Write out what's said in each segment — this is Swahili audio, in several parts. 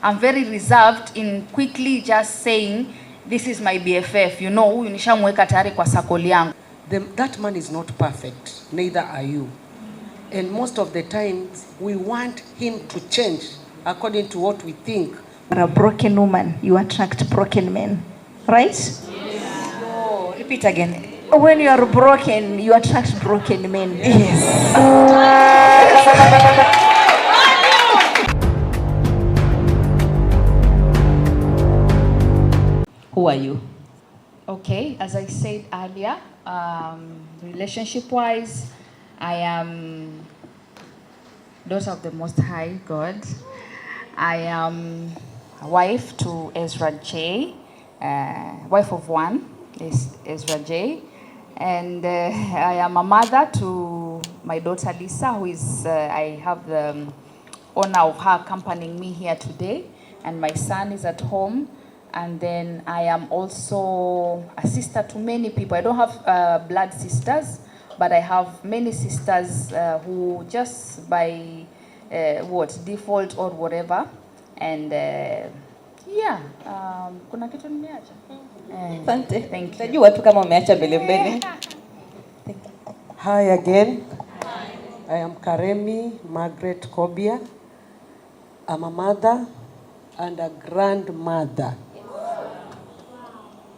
I'm very reserved in quickly just saying this is my BFF, you know, huyu nishamweka tayari kwa sakoli yangu. That man is not perfect, neither are you. And most of the times we want him to change according to what we think. A broken woman, you attract broken men, right? Yes. No, repeat again. When you are broken, you attract broken men. Yes. Who are you? Okay, as I said earlier, relationship-wise, I am daughter of the Most High God. I am a wife to Ezra J, wife of one is Ezra J, and I am a mother to my daughter Lisa, who is, I have the honor of her accompanying me here today, and my son is at home. And then I am also a sister to many people. I don't have blood sisters, but I have many sisters who just by default or whatever. And yeah, kuna kitu nimeacha. Asante. Thank you. Najua tu kama umeacha mbele. Hi again. I am Karemi Margaret Kobia. I'm a mother and a grandmother.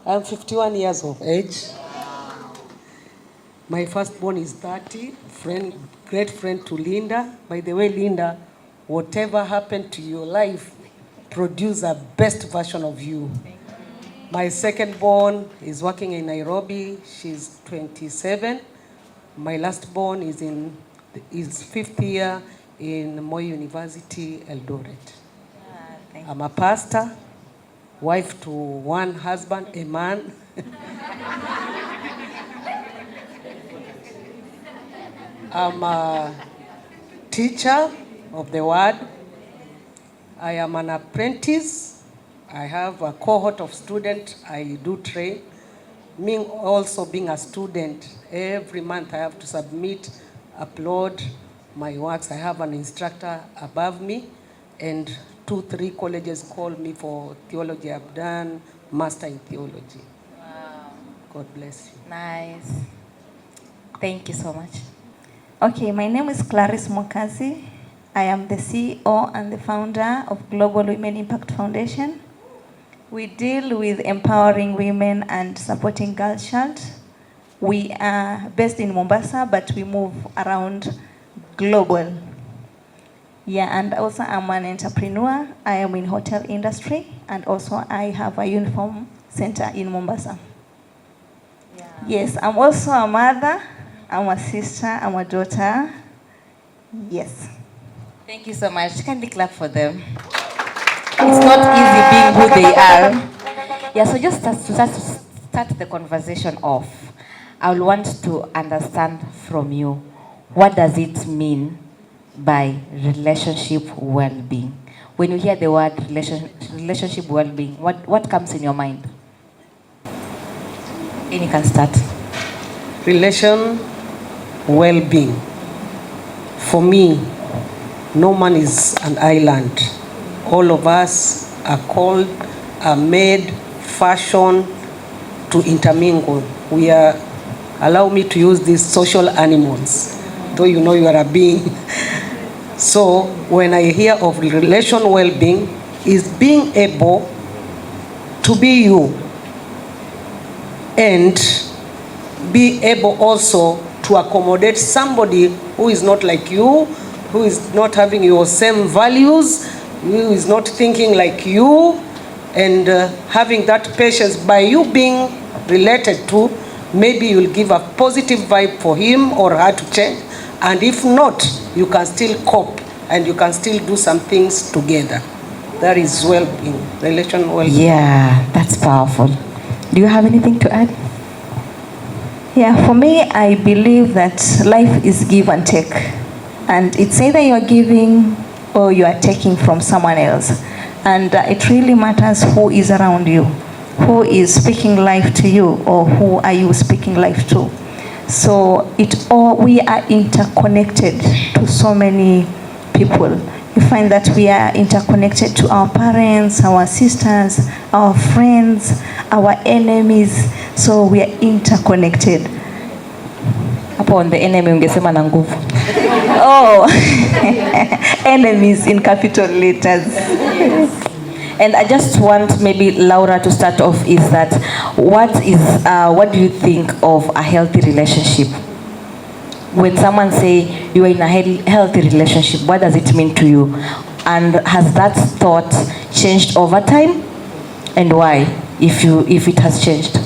I'm 51 years of age. My firstborn is 30, great friend to Linda. By the way, Linda, whatever happened to your life, produce a best version of you. My secondborn is working in Nairobi. She's 27. My lastborn is in his 5th year in Moi University, Eldoret. I'm a pastor, wife to one husband, a man. I'm a teacher of the word. I am an apprentice. I have a cohort of students I do train. Me also being a student, every month I have to submit, upload my works. I have an instructor above me, and 2-3 colleges call me for theology. I've done master in theology. Wow. God bless you. Nice. Thank you so much. Okay, my name is Clarince Mwakazi. I am the CEO and the founder of Global Women Impact Foundation. We deal with empowering women and supporting girl child. We are based in Mombasa, but we move around global. Yeah, and also I'm an entrepreneur. I am in hotel industry, and also I have a uniform center in Mombasa. Yeah. Yes, I'm also a mother. I'm a sister. I'm a daughter. Yes. Thank you so much. Kindly clap for them. It's not easy being who they are. Yeah, so just to start the conversation off, I would want to understand from you, what does it mean by relationship well-being? When you hear the word relationship well-being, what comes in your mind? And you can start. Relation well-being. For me, no man is an island. All of us are called, are made, fashioned to intermingle. We are, allow me to use these social animals, though you know you are a being. So when I hear of relation well-being, is being able to be you and be able also to accommodate somebody who is not like you, who is not having your same values, who is not thinking like you, and having that patience by you being related to, maybe you'll give a positive vibe for him or her to change, and if not, you can still cope and you can still do some things together. That is well-being, relation well-being. Yeah, that's powerful. Do you have anything to add? Yeah, for me, I believe that life is give and take. And it's either you're giving or you are taking from someone else. And it really matters who is around you, who is speaking life to you, or who are you speaking life to. So we are interconnected to so many people. If find that we are interconnected to our parents, our sisters, our friends, our enemies. So we are interconnected. Hapo on the enemy ungesema na nguvu. Oh, enemies in capital letters. And I just want maybe Laura to start off is that what do you think of a healthy relationship? When someone say you are in a healthy relationship, what does it mean to you? And has that thought changed over time? And why, if it has changed?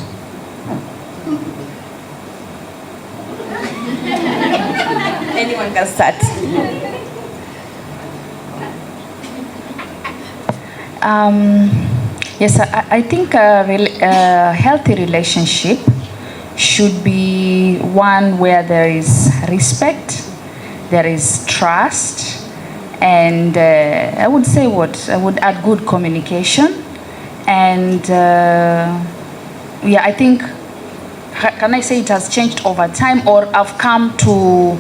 Anyone can start. Yes, I think a healthy relationship should be one where there is respect, there is trust, and I would say I would add good communication. And yeah, I think, can I say it has changed over time, or I've come to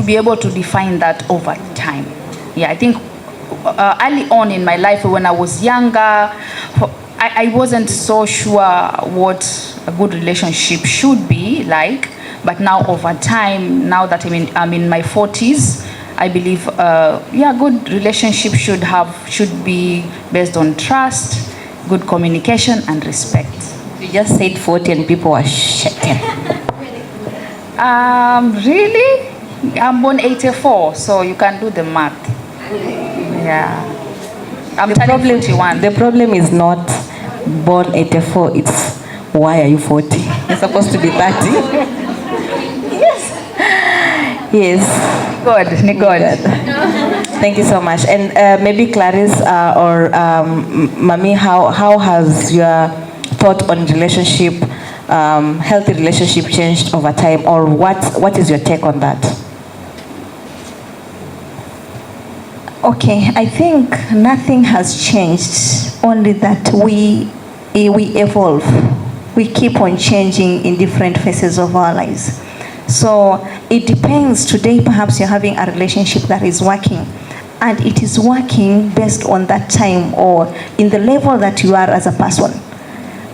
be able to define that over time. Yeah, I think early on in my life, when I was younger, I wasn't so sure what a good relationship should be like. But now over time, now that I'm in my 40s, I believe good relationship should be based on trust, good communication, and respect. You just said 40 and people are shaking. Really? I'm born 84, so you can do the math. Yeah. I'm turning 41. The problem is not born 84, it's why are you 40? You're supposed to be 30. Yes. Good. Thank you so much. And maybe Clarice or Mami, how has your thought on relationship, healthy relationship changed over time, or what is your take on that? Okay, I think nothing has changed, only that we evolve. We keep on changing in different phases of our lives. So it depends. Today, perhaps you're having a relationship that is working, and it is working based on that time or in the level that you are as a person.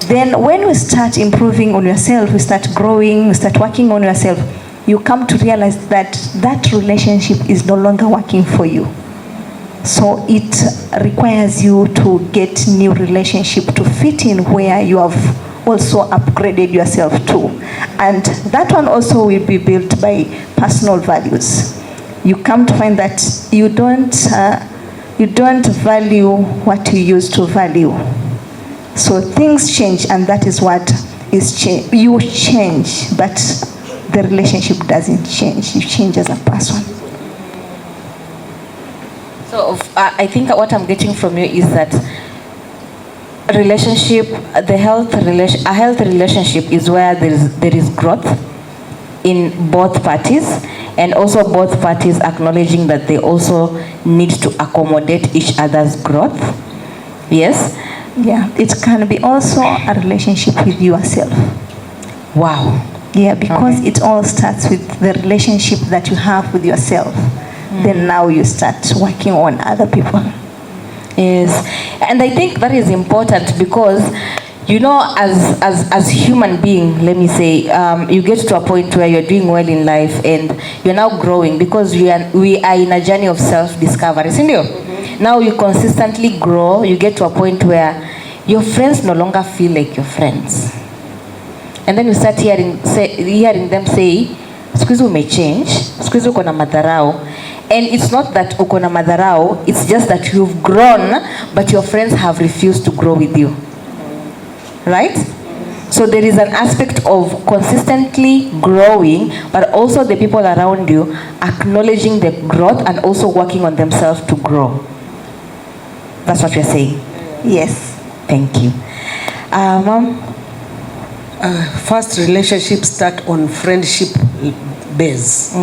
Then when we start improving on yourself, we start growing, we start working on yourself, you come to realize that that relationship is no longer working for you. So it requires you to get new relationship to fit in where you have also upgraded yourself to. And that one also will be built by personal values. You come to find that you don't value what you used to value. So things change, and that is what is change. You change, but the relationship doesn't change. You change as a person. So I think what I'm getting from you is that a healthy relationship is where there is growth in both parties, and also both parties acknowledging that they also need to accommodate each other's growth. Yes? Yeah, it can be also a relationship with yourself. Wow. Yeah, because it all starts with the relationship that you have with yourself. Then now you start working on other people. Yes, and I think that is important because, you know, as human being, let me say, you get to a point where you're doing well in life and you're now growing because we are in a journey of self-discovery, isn't it? Now you consistently grow, you get to a point where your friends no longer feel like your friends. And then you start hearing them say, siku hizi umechange, siku hizi uko na madharau. And it's not that uko na madharau, it's just that you've grown, but your friends have refused to grow with you. Right? So there is an aspect of consistently growing, but also the people around you acknowledging the growth and also working on themselves to grow. That's what you're saying? Yes. Thank you. Mom? First, relationships start on friendship base.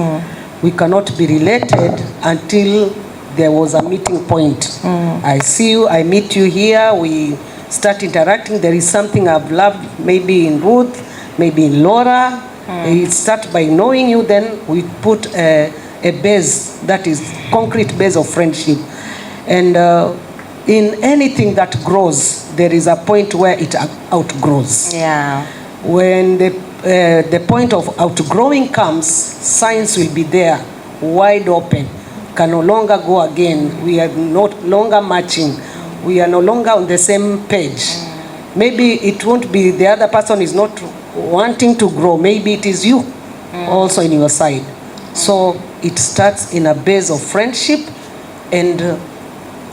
We cannot be related until there was a meeting point. I see you, I meet you here, we start interacting. There is something I've loved, maybe in Ruth, maybe in Laura. It starts by knowing you, then we put a a base that is concrete base of friendship. And in anything that grows, there is a point where it outgrows. Yeah. When the point of outgrowing comes, signs will be there, wide open, can no longer go again. We are no longer matching. We are no longer on the same page. Maybe it won't be the other person is not wanting to grow. Maybe it is you also in your side. So it starts in a base of friendship, and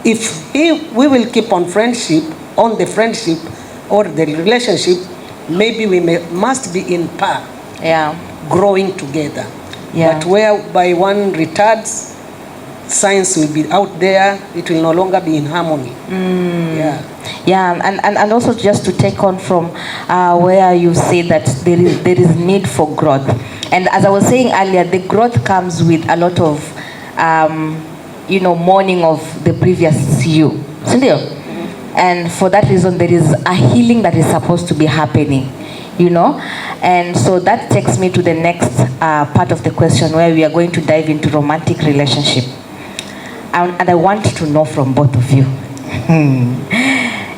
if we will keep on the friendship or the relationship, maybe we must be in par, growing together. Yeah. But whereby one retards, science will be out there, it will no longer be in harmony. Yeah, and also just to take on from where you say that there is need for growth. And as I was saying earlier, the growth comes with a lot of, mourning of the previous you. And for that reason, there is a healing that is supposed to be happening, And so that takes me to the next part of the question, where we are going to dive into romantic relationship. And I want to know from both of you.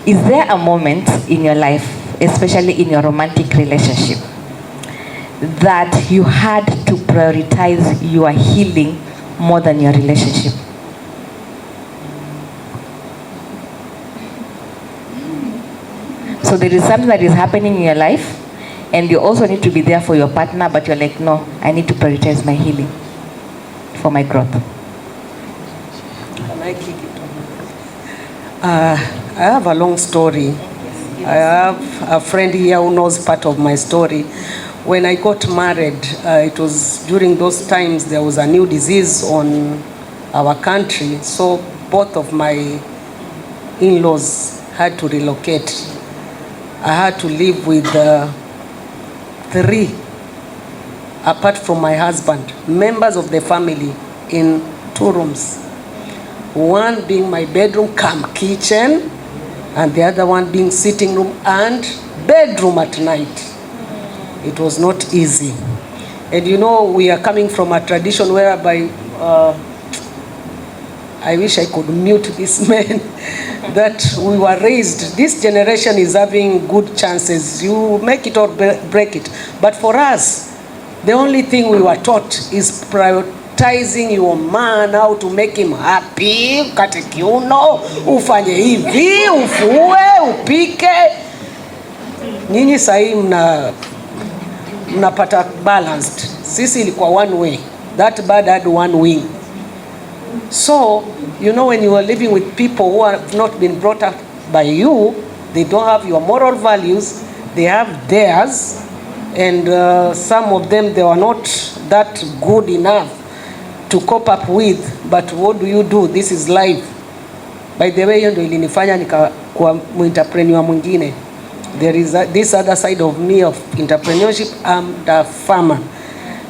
Is there a moment in your life, especially in your romantic relationship, that you had to prioritize your healing more than your relationship? So there is something that is happening in your life, and you also need to be there for your partner, but you're like, no, I need to prioritize my healing for my growth. Can I kick it off? I have a long story. I have a friend here who knows part of my story. When I got married, it was during those times there was a new disease on our country, so both of my in-laws had to relocate. I had to live with 3, apart from my husband, members of the family in 2 rooms. One being my bedroom cum kitchen, and the other one being sitting room and bedroom at night. It was not easy. And we are coming from a tradition whereby, I wish I could mute this man, that we were raised, this generation is having good chances. You make it or break it. But for us, the only thing we were taught is prioritizing your man, how to make him happy, kate kiuno, ufanye hivi, ufue, upike. Nyinyi sahi mnapata balanced. Sisi ilikuwa one way. That bird had one wing. So, when you are living with people who have not been brought up by you, they don't have your moral values, they have theirs, and some of them, they were not that good enough to cope up with. But what do? This is life. By the way, ndio ilinifanya nikakuwa entrepreneur mwingine. There is this other side of me of entrepreneurship. I'm the farmer.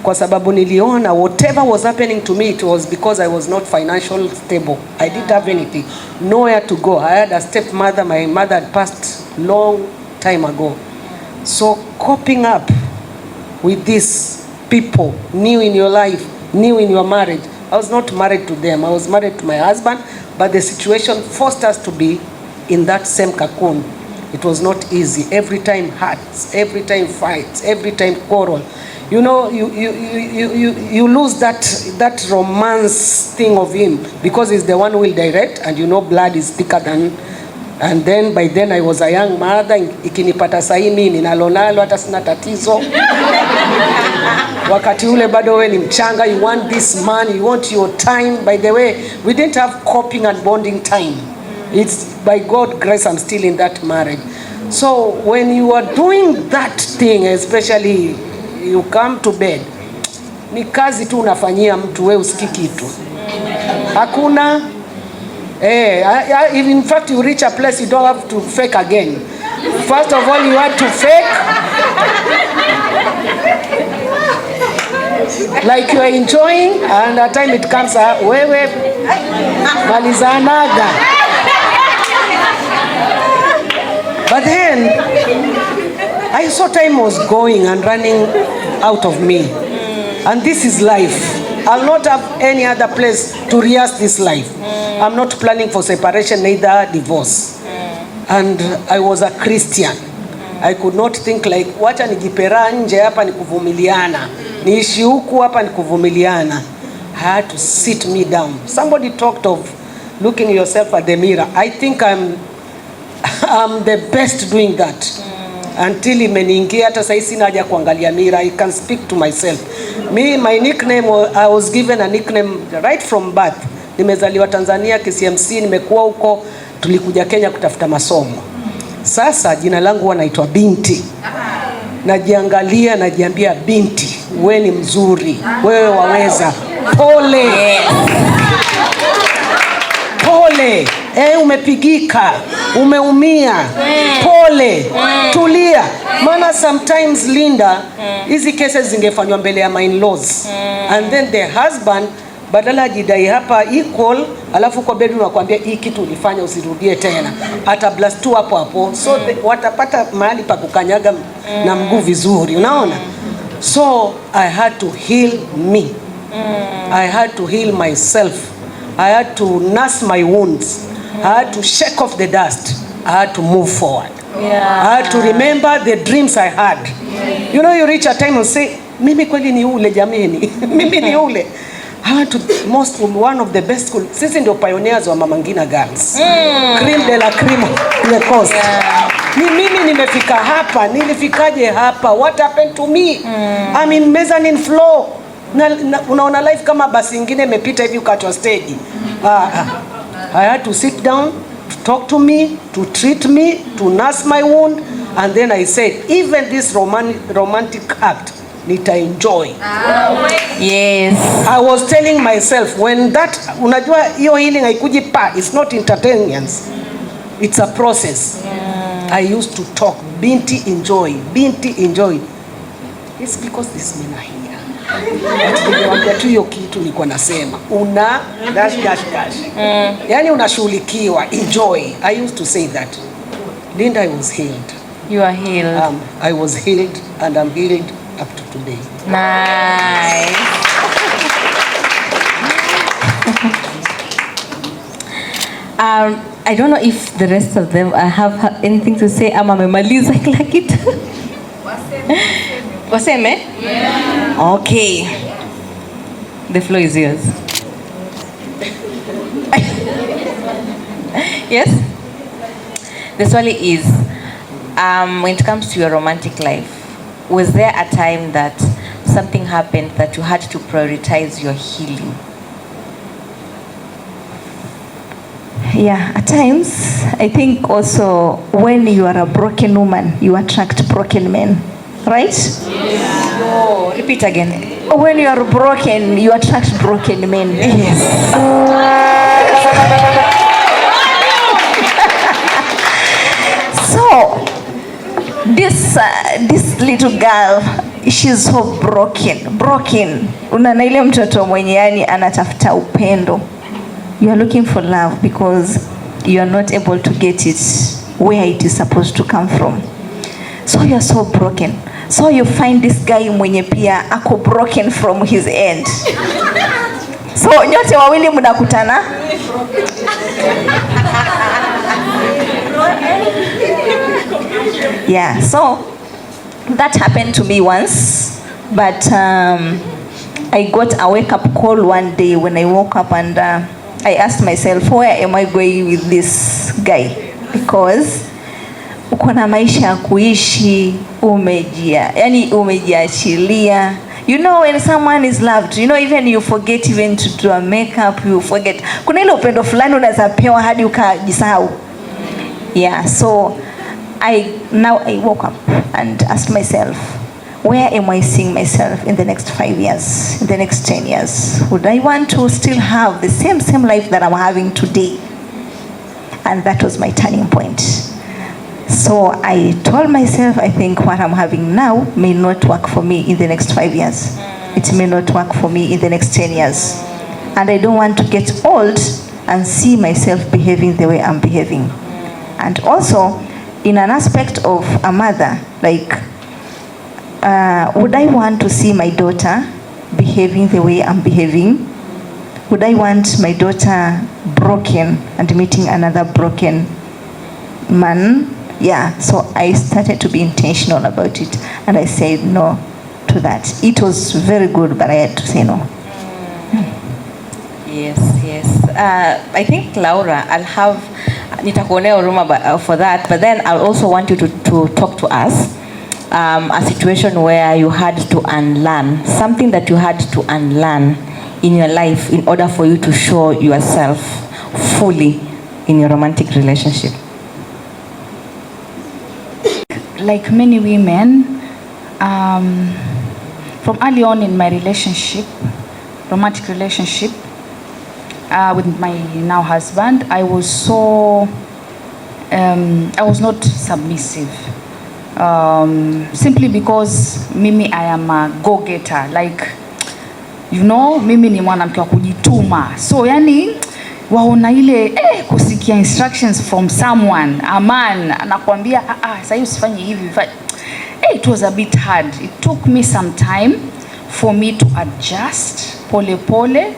Kwa sababu niliona whatever was happening to me, it was because I was not financially stable. I didn't have anything, nowhere to go. I had a stepmother. My mother had passed long time ago. So coping up with these people, new in your life, new in your marriage. I was not married to them. I was married to my husband, but the situation forced us to be in that same cocoon. It was not easy. Every time hurts, every time fights, every time quarrel. You lose that romance thing of him, because he's the one who will direct, and blood is thicker than. And then by then I was a young mother. Ikinipata saini ninalonalo hata sina tatizo. Wakati ule bado wewe ni mchanga, you want this man, you want your time. By the way, we didn't have coping and bonding time. It's by God's grace I'm still in that marriage. So when you are doing that thing, especially you come to bed, ni kazi tu unafanyia mtu, wewe usikii kitu. Hakuna in fact you reach a place you don't have to fake again. First of all, you have to fake like you are enjoying, and at time it comes wewe malizanaga. But then I saw time was going and running out of me. And this is life. I'll not have any other place to rehearse this life. I'm not planning for separation, neither divorce. And I was a Christian. I could not think like, wacha nijipera nje hapa ni kuvumiliana. Niishi huku hapa ni kuvumiliana. I had to sit me down. Somebody talked of looking yourself at the mirror. I think I'm the best doing that. Until imeniingia hata sasa sina haja kuangalia mirror. I can speak to myself. My nickname, I was given a nickname right from birth. Nimezaliwa Tanzania KCMC, nimekuwa huko, tulikuja Kenya kutafuta masomo. Sasa jina langu huwa naitwa Binti. Najiangalia, najiambia Binti, wewe ni mzuri, wewe waweza. Pole. Pole. Umepigika, umeumia. Pole. Tulia. Maana sometimes Linda, hizi cases zingefanywa mbele ya my in-laws. And then the husband badala jidai hapa equal, alafu kwa bedroom nakwambia hii kitu ulifanya usirudie tena. Ata blast tu hapo hapo. So watapata mahali pa kukanyaga na mguu vizuri, unaona? So I had to heal me. I had to heal myself. I had to nurse my wounds. I had to shake off the dust. I had to move forward. I had to remember the dreams I had. You know, you reach a time and say, mimi kweli ni ule jameni. Mimi ni ule. I went to one of the best school. Sisi ndio pioneers wa Mama Ngina girls. Cream de la cream the coast. Ni mimi nimefika hapa, nilifikaje hapa? What happened to me? I'm in mezzanine floor. Unaona life kama basi ingine imepita hivi ukatwa stage. I had to sit down, to talk to me, to treat me, to nurse my wound, and then I said, even this romantic act, nita enjoy. Yes. I was telling myself when that, unajua hiyo healing haikuji pa, it's not entertainment. It's a process. I used to talk, Binti enjoy, Binti enjoy. It's because this men are here. Nimewaambia tu hiyo kitu nilikuwa nasema. Una dash. Yani unashughulikiwa, enjoy. I used to say that. Linda, I was healed. You are healed. I was healed and I'm healed up to today. Nice. I don't know if the rest of them have anything to say. Ama memaliza kila kitu. Waseme? Yeah. Okay. The floor is yours. Yes? The swali is, when it comes to your romantic life, was there a time that something happened that you had to prioritize your healing? Yeah, at times, I think also when you are a broken woman, you attract broken men, right? Yes. No, repeat again. When you are broken, you attract broken men. Yes. So, this little girl, she's so broken. Unaona ile mtoto mwenye yani anatafuta upendo. You are looking for love because you are not able to get it where it is supposed to come from. So you are so broken. So you find this guy mwenye pia ako broken from his end. So nyote wawili mnakutana. Yeah, so that happened to me once, but I got a wake-up call one day when I woke up and I asked myself, where am I going with this guy? Because uko na maisha ya kuishi, umejiachilia. You know when someone is loved, you know even you forget even to do a makeup, you forget. Kuna ile upendo fulani unaweza pewa hadi ukajisahau. Yeah, so I woke up and asked myself, where am I seeing myself in the next 5 years, in the next 10 years? Would I want to still have the same life that I'm having today? And that was my turning point. So I told myself, I think what I'm having now may not work for me in the next 5 years. It may not work for me in the next 10 years. And I don't want to get old and see myself behaving the way I'm behaving. And also, in an aspect of a mother, like, would I want to see my daughter be behaving the way I'm behaving? Would I want my daughter broken and meeting another broken man? Yeah, so I started to be intentional about it, and I said no to that. It was very good, but I had to say no. Yes. I think Laura, nitakuonea huruma for that, but then I also want you to talk to us a situation where you had to unlearn something that you had to unlearn in your life in order for you to show yourself fully in your romantic relationship. Like many women, from early on in my relationship, romantic relationship with my now husband, I was not submissive. Simply because mimi I am a go-getter, like mimi ni mwanamke wa kujituma, so yani waona ile kusikia instructions from someone, a man anakuambia sasa usifanye hivi. It was a bit hard. It took me some time for me to adjust pole pole,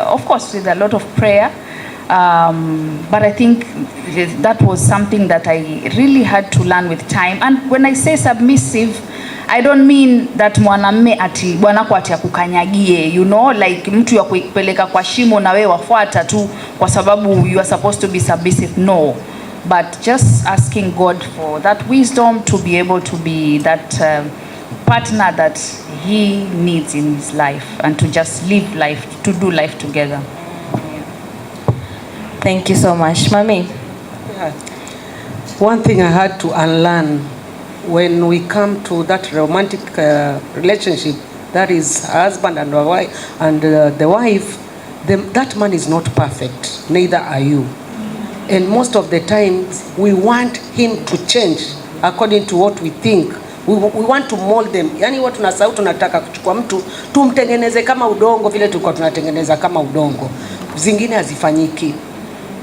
of course with a lot of prayer, but I think that was something that I really had to learn with time. And when I say submissive, I don't mean that mwanamme ati bwanako ati akukanyagie, like mtu ya kupeleka kwa shimo na wewe wafuata tu kwa sababu you are supposed to be submissive. No, but just asking God for that wisdom to be able to be that partner that he needs in his life, and to just live life, to do life together. Thank you so much, Mami. Yeah. One thing I had to unlearn when we come to that romantic relationship, that is husband and wife, and the wife, that man is not perfect, neither are you. And most of the time we want him to change according to what we think. We want to mold them. Yani watu tunasahau tunataka kuchukua mtu tumtengeneze kama udongo vile tulikuwa tunatengeneza kama udongo. Zingine hazifanyiki.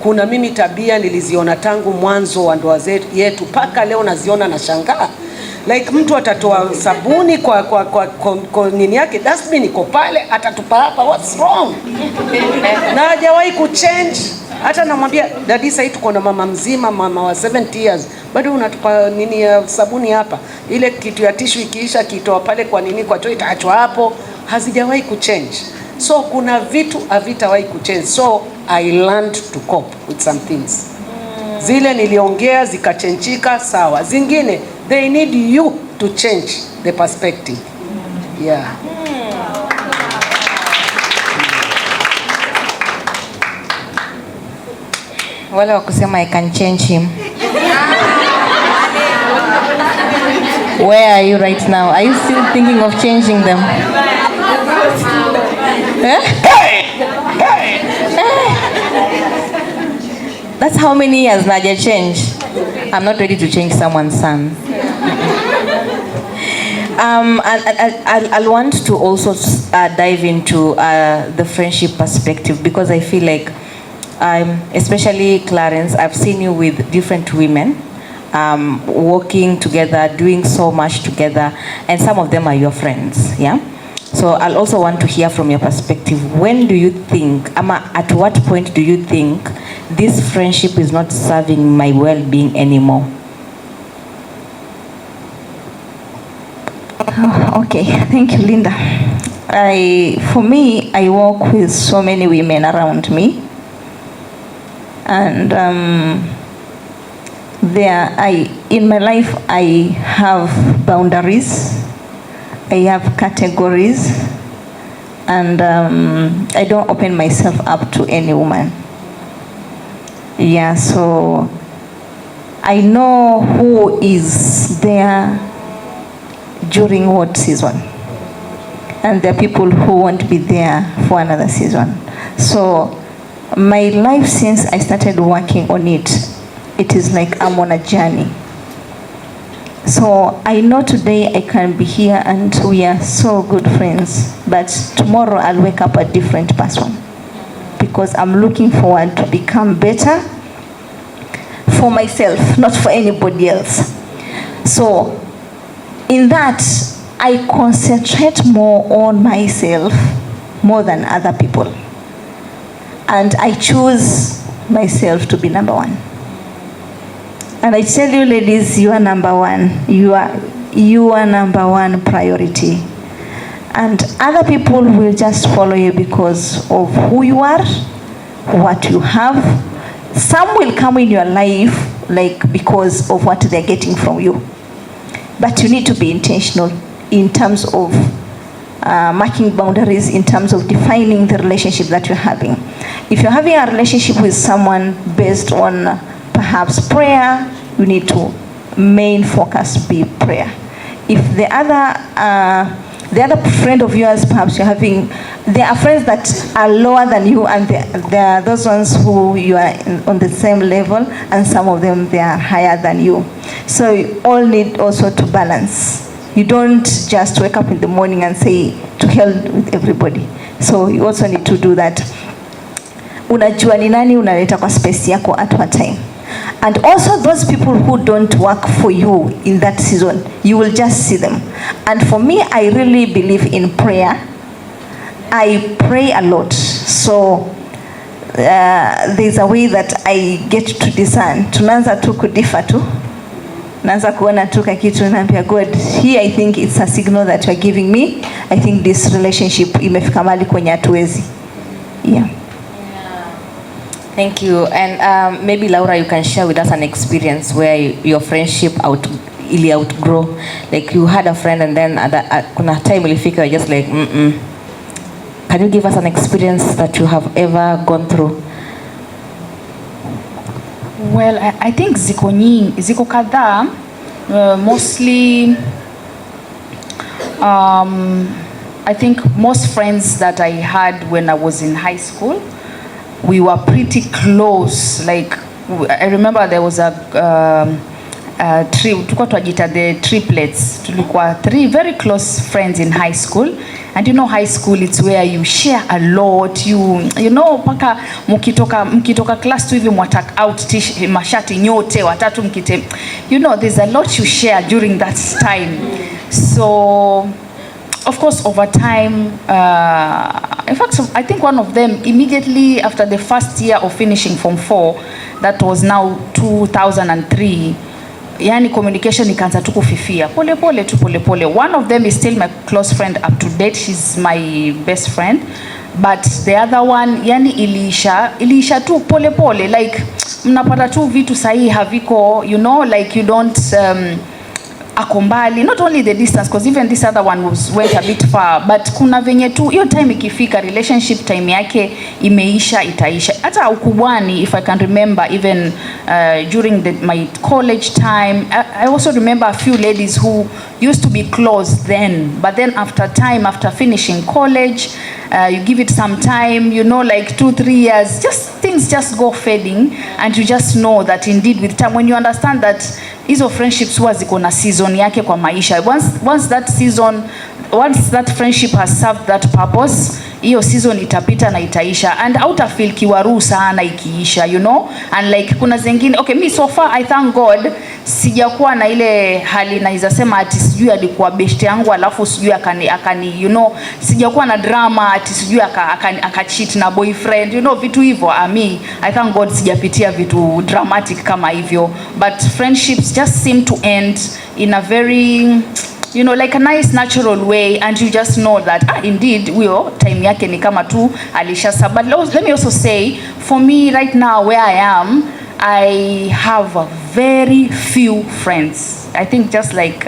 Kuna mimi tabia niliziona tangu mwanzo wa ndoa yetu paka leo naziona na shangaa. Like mtu atatoa sabuni kwa nini yake, dustbin iko pale, atatupa hapa, what's wrong? Na hajawahi kuchange. Hata namwambia dadi, sasa tuko na mama mzima, mama wa 70 years, bado unatupa nini ya sabuni hapa? Ile kitu ya tissue ikiisha kitoa pale kwa nini kwa toa itaachwa hapo. Hazijawahi kuchange. So kuna vitu havitawahi kuchange. So I learned to cope with some things. Zile niliongea zikachenjika, sawa. Zingine they need you to change the perspective. Yeah. Wale wa kusema I can change him. Where are you right now? Are you still thinking of changing them? That's how many years Nadia changed. I'm not ready to change someone's son. I'll want to also dive into the friendship perspective, because I feel like, especially Clarince, I've seen you with different women, working together, doing so much together, and some of them are your friends, yeah? So I'll also want to hear from your perspective. When do you think, at what point do you think this friendship is not serving my well-being anymore? Okay, thank you, Linda. For me, I work with so many women around me, and in my life I have boundaries, I have categories, and I don't open myself up to any woman. Yeah, so I know who is there during what season, and there are people who won't be there for another season. So my life, since I started working on it, it is like I'm on a journey. So I know today I can be here and we are so good friends, but tomorrow I'll wake up a different person, because I'm looking forward to become better for myself, not for anybody else. So in that, I concentrate more on myself more than other people. And I choose myself to be number one. And I tell you, ladies, you are number one. You are number one priority. And other people will just follow you because of who you are, what you have. Some will come in your life like because of what they're getting from you. But you need to be intentional in terms of marking boundaries, in terms of defining the relationship that you're having. If you're having a relationship with someone based on perhaps prayer, you need to main focus be prayer. If the other friend of yours, perhaps you're having, there are friends that are lower than you, and there are those ones who you are on the same level, and some of them they are higher than you. So you all need also to balance. You don't just wake up in the morning and say to hell with everybody. So you also need to do that. Unajua ni nani unaleta kwa space yako at what time. And also those people who don't work for you in that season, you will just see them. And for me, I really believe in prayer. I pray a lot. So there's a way that I get to discern. Tunaanza tu kudifa tu. Naanza kuona tu kakitu naambia God, here I think it's a signal that you're giving me. I think this relationship imefika mahali kwenye hatuwezi. Yeah. Thank you. And maybe Laura, you can share with us an experience where your friendship ili outgrow. Like you had a friend and then kuna time ilifika you're just like, Can you give us an experience that you have ever gone through? Well, I think ziko kadhaa, mostly I think most friends that I had when I was in high school, we were pretty close. Like I remember there was a tulikuwa tunajiita the triplets. Tulikuwa 3 very close friends in high school. And you know high school, it's where you share a lot. You know paka mkitoka class tu hivi mwatak out mashati nyote watatu mkite. You know there's a lot you share during that time. So of course over time, in fact I think one of them immediately after the first year of finishing Form 4, that was now 2003, yani communication ikaanza tu kufifia pole pole. One of them is still my close friend up to date. She's my best friend, but the other one yani iliisha tu pole, like mnapata tu vitu sahihi haviko, you know, like you don't akombali, not only the distance, because even this other one went a bit far, but kuna venye tu hiyo time ikifika relationship time yake imeisha itaisha. Hata ukubwani, if I can remember, even during my college time, I also remember a few ladies who used to be close then, but then after finishing college, you give it some time, you know, like 2-3 years, just things just go fading, and you just know that indeed with time, when you understand that hizo friendships huwa ziko na season yake kwa maisha. Once that friendship has served that purpose, hiyo season itapita na itaisha, and hautafeel kiwaru sana ikiisha, you know. And like kuna zingine, okay, me so far I thank God sijakuwa na ile hali naweza sema ati sijui alikuwa best yangu alafu sijui akani you know, sijakuwa na drama ati sijui akacheat na boyfriend, you know, vitu hivyo. I thank God sijapitia vitu dramatic kama hivyo, but friendships just seem to end in a very, you know, like a nice natural way, and you just know that indeed huyo time yake ni kama tu alishasa. But let me also say, for me right now where I am, I have very few friends. I think just like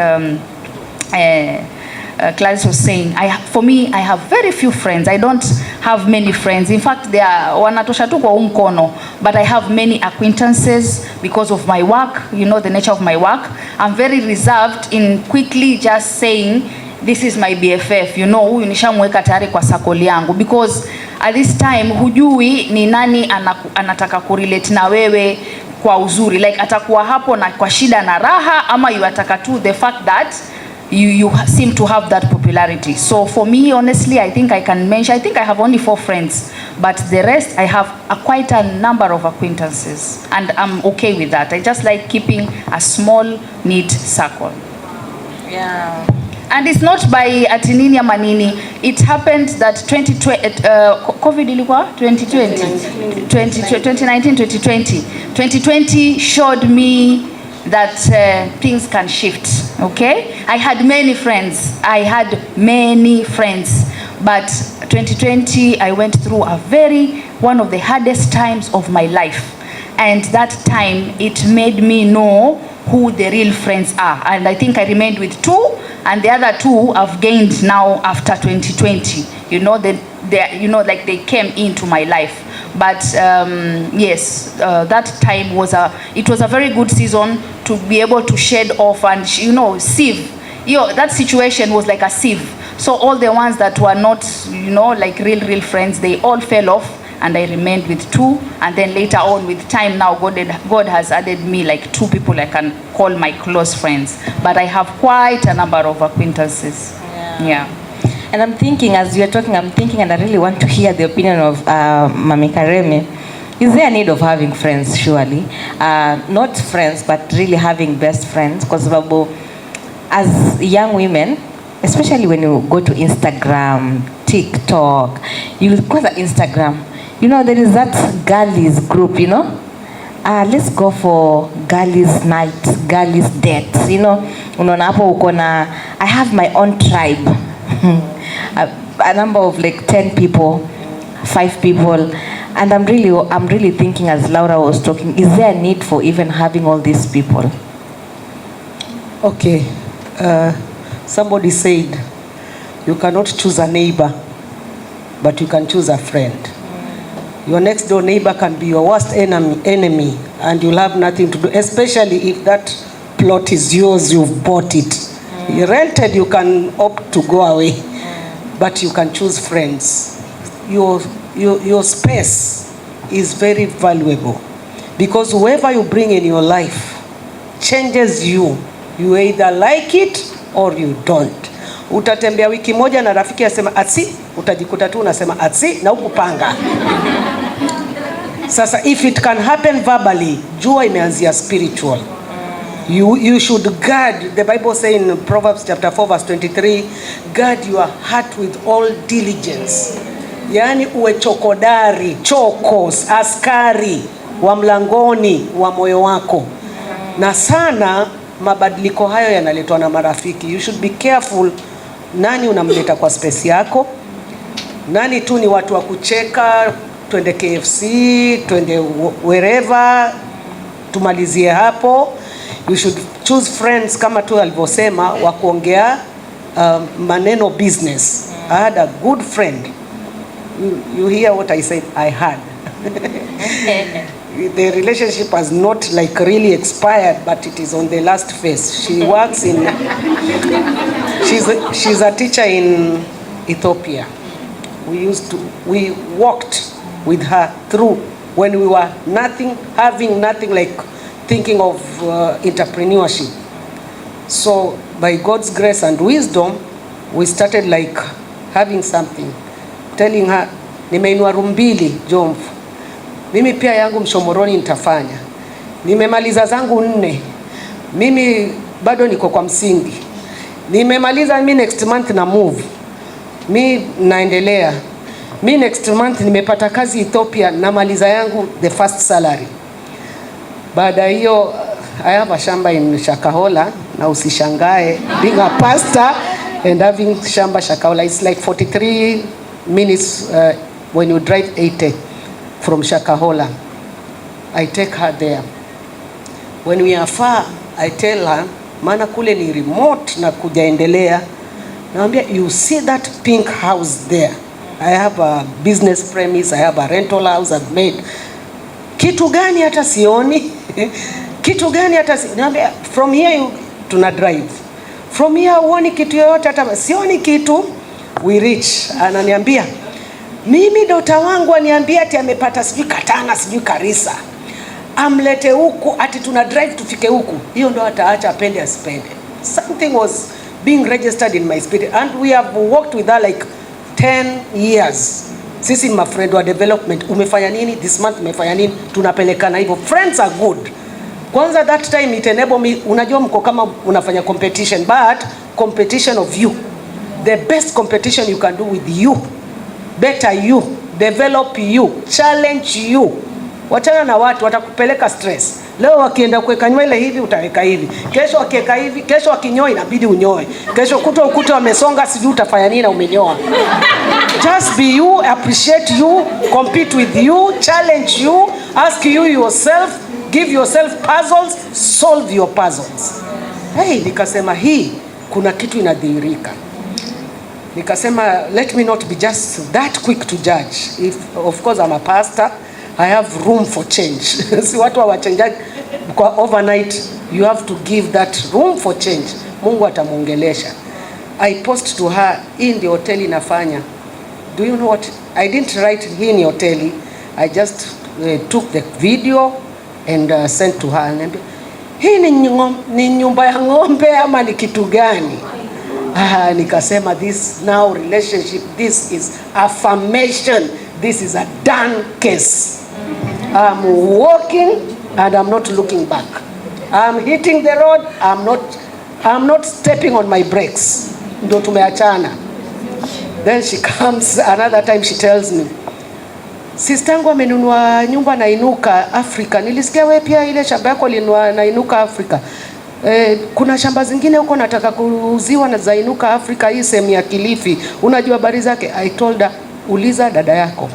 Clarice was saying, for me I have very few friends. I don't have many friends. In fact, they are wanatosha tu kwa mkono, but I have many acquaintances because of my work, you know, the nature of my work. I'm very reserved in quickly just saying this is my BFF, you know, huyu nishamweka tayari kwa sakoli yangu, because at this time hujui ni nani anataka kurelate na wewe kwa uzuri, like atakuwa hapo na kwa shida na raha, ama you ataka tu the fact that you seem to have that popularity. So for me, honestly, I think I can mention, I think I have only 4 friends, but the rest I have quite a number of acquaintances, and I'm okay with that. I just like keeping a small, neat circle. Yeah. And it's not by atinini ama nini. It happened that COVID ilikuwa 2020 showed me that things can shift. Okay, I had many friends. But 2020 I went through one of the hardest times of my life, and that time it made me know who the real friends are, and I think I remained with 2, and the other 2 I've gained now after 2020. Like they came into my life. But yes, that time was a very good season to be able to shed off and sieve. That situation was like a sieve. So all the ones that were not like real friends, they all fell off, and I remained with 2. And then later on, with time now, God has added me like 2 people I can call my close friends. But I have quite a number of acquaintances. Yeah. And I'm thinking, as you're talking, and I really want to hear the opinion of Mami Karemi. Is there a need of having friends, surely? Not friends, but really having best friends. Because as young women, especially when you go to Instagram, TikTok, you go to Instagram, there is that girlies group, let's go for girlies night, girlies dates, unaona hapo uko na, I have my own tribe. A number of like 10 people, 5 people, and I'm really thinking, as Laura was talking, is there a need for even having all these people? Okay, somebody said you cannot choose a neighbor, but you can choose a friend. Your next door neighbor can be your worst enemy, and you'll have nothing to do, especially if that plot is yours, you've bought it. You rented, you can opt to go away, but you can choose friends. Your space is very valuable, because whoever you bring in your life changes you. You either like it or you don't. Utatembea wiki moja na rafiki asema atsi, utajikuta tu unasema atsi na ukupanga. Sasa if it can happen verbally, jua imeanzia spiritual. You should guard. The Bible says in Proverbs chapter 4 verse 23, guard your heart with all diligence. Yaani uwe chokodari, chokos, askari wa mlangoni wa moyo wako. Na sana mabadiliko hayo yanaletwa na marafiki. You should be careful nani unamleta kwa space yako. Nani tu ni watu wa kucheka, twende KFC, twende wherever, tumalizie hapo. You should choose friends kama tu alivyosema wa kuongea maneno business. I had a good friend. You hear what I said? I had. The relationship has not like really expired, but it is on the last phase. She works in she's a teacher in Ethiopia. We walked with her through when we were having nothing, like thinking of entrepreneurship. So by God's grace and wisdom, we started like having something. Telling her, nimeinua rumbili Jomvu. Mimi pia yangu Mshomoroni nitafanya. Nimemaliza zangu 4. Mimi bado niko kwa msingi. Nimemaliza mimi next month na move. Mimi naendelea. Mimi next month nimepata kazi Ethiopia, na maliza yangu the first salary. Baada hiyo I have a shamba in Shakahola, na usishangae being a pastor and having shamba Shakahola. It's like 43 minutes when you drive 80 from Shakahola. I take her there. When we are far, I tell her, maana kule ni remote na kujaendelea. Naambia, you see that pink house there? I have a business premise, I have a rental house I've made. Kitu gani hata sioni? Kitu gani hata sioni? Naambia, from here tuna drive. From here uoni kitu yoyote hata sioni kitu. We reach. Ananiambia, mimi dota wangu aniambia ati amepata sijui Katana sijui Karisa. Amlete huku ati tuna drive tufike huku. Hiyo ndo ataacha apende asipende. Something was being registered in my spirit, and we have worked with her like 10 years. Sisi mafriend wa development, umefanya nini this month, umefanya nini, tunapelekana hivyo. Friends are good. Kwanza that time it enable me, unajua mko kama unafanya competition, but competition of you. The best competition you can do with you. Better you, develop you, challenge you. Wachana na watu watakupeleka stress. Leo wakienda kuweka nywele hivi utaweka hivi. Kesho wakiweka hivi, kesho wakinyoa inabidi unyoe. Kesho ukuta wamesonga sijui utafanya nini na umenyoa. Just be you, appreciate you, compete with you, challenge you, ask you yourself, give yourself puzzles, solve your puzzles. Hey, nikasema hii kuna kitu inadhihirika. Nikasema let me not be just that quick to judge. If of course I'm a pastor, I have room for change. Si watu hawachange kwa overnight, you have to give that room for change. Mungu atamuongelesha. I post to her in the hotel inafanya. Do you know what? I didn't write hii ni hoteli. I just took the video and sent to her. Hii ni nyumba ya ng'ombe ama ni kitu gani? Nikasema this now relationship, this is affirmation, this is a done case. I'm walking and I'm not looking back. I'm hitting the road, I'm not stepping on my brakes. Ndo tumeachana. Then she comes another time, she tells me, sistangu amenunua nyumba na Inuka Afrika. Nilisikia wewe pia ile shamba yako linunua na Inuka Afrika. Kuna shamba zingine huko nataka kuuziwa na Zainuka Afrika, hii sehemu ya Kilifi. Unajua habari zake? I told her, uliza dada yako.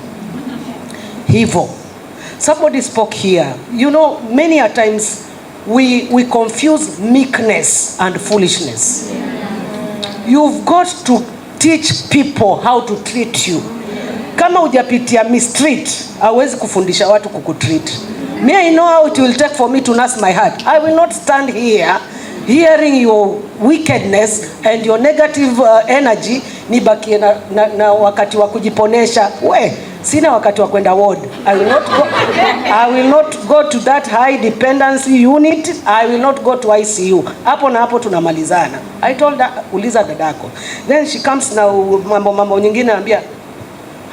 Hivyo. Somebody spoke here. You know, many a times we confuse meekness and foolishness. You've got to teach people how to treat you. Kama hujapitia mistreat, hauwezi kufundisha watu kukutreat. Me, I know how it will take for me to nurse my heart. I will not stand here hearing your wickedness and your negative energy. Nibakie na wakati wa kujiponesha. We, sina wakati wa kwenda ward. I will not go to that high dependency unit. I will not go to ICU. Hapo na hapo tunamalizana. I told her, uliza dadako. Then she comes na mambo nyingine anambia,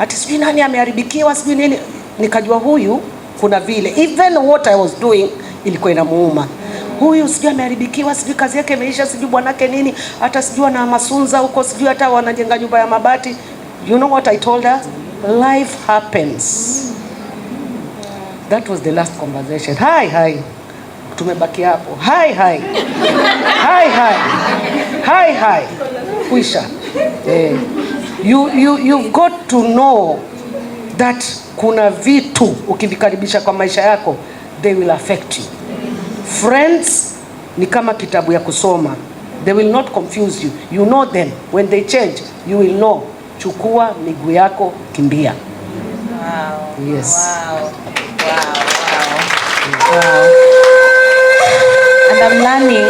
ati sijui nani ameharibikiwa, sijui nini. Nikajua huyu kuna vile. Even what I was doing ilikuwa inamuuma. Huyu sijui ameharibikiwa, sijui kazi yake imeisha, sijui bwanake nini, hata sijui na masunza huko, sijui hata wanajenga nyumba ya mabati. You know what I told her? Life happens. That was the last conversation. Hi. Tumebaki hapo. Hi. Kuisha. You've got to know that kuna vitu ukivikaribisha kwa maisha yako, they will affect you. Friends ni kama kitabu ya kusoma. They will not confuse you. You know them. When they change, you will know. Chukua miguu yako, kimbia. Wow. Yes. Wow. And I'm learning,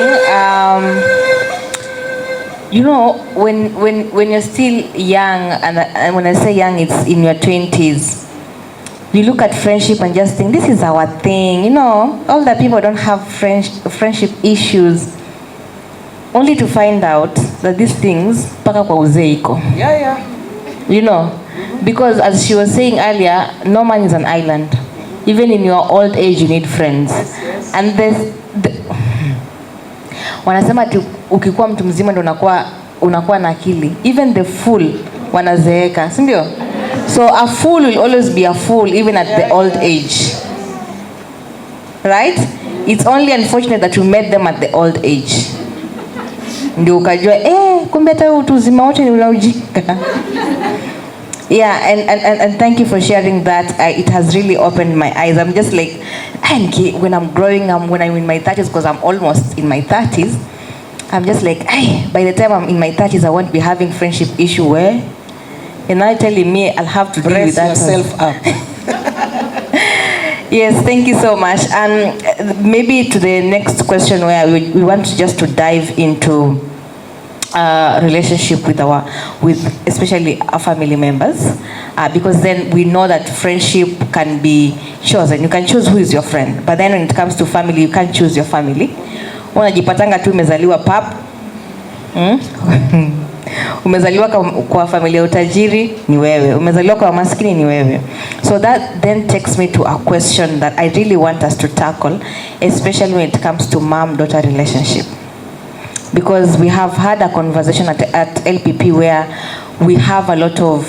you know, when you're still young, and when I say young, it's in your 20s, you look at friendship and just think, this is our thing. You know, all the people don't have friendship issues, only to find out that these things, paka kwa uzee iko. Yeah. You know, because as she was saying earlier, no man is an island. Even in your old age, you need friends. Yes. And wanasema ukikuwa mtu mzima ndo unakuwa na akili. Even the fool wanazeeka, si ndio? So a fool will always be a fool even at the old age. Right? It's only unfortunate that you met them at the old age. Ndio ukajua kumbe hata utu uzima wote ni unaujika. Yeah, and thank you for sharing that. It has really opened my eyes. I'm just like, when I'm growing, when I'm in my 30s, because I'm almost in my 30s, I'm just like, by the time I'm in my 30s, I won't be having friendship issue where, and now telling me I'll have to deal with that. Brace yourself up. Yes, thank you so much. And maybe to the next question, where we want just to dive into relationship with especially our family members, because then we know that friendship can be chosen. You can choose who is your friend, but then when it comes to family, you can't choose your family. Unajipatanga tu umezaliwa pap Umezaliwa kwa familia utajiri ni wewe. Umezaliwa kwa maskini ni wewe. So that then takes me to a question that I really want us to tackle, especially when it comes to mom-daughter relationship. Because we have had a conversation at LPP where we have a lot of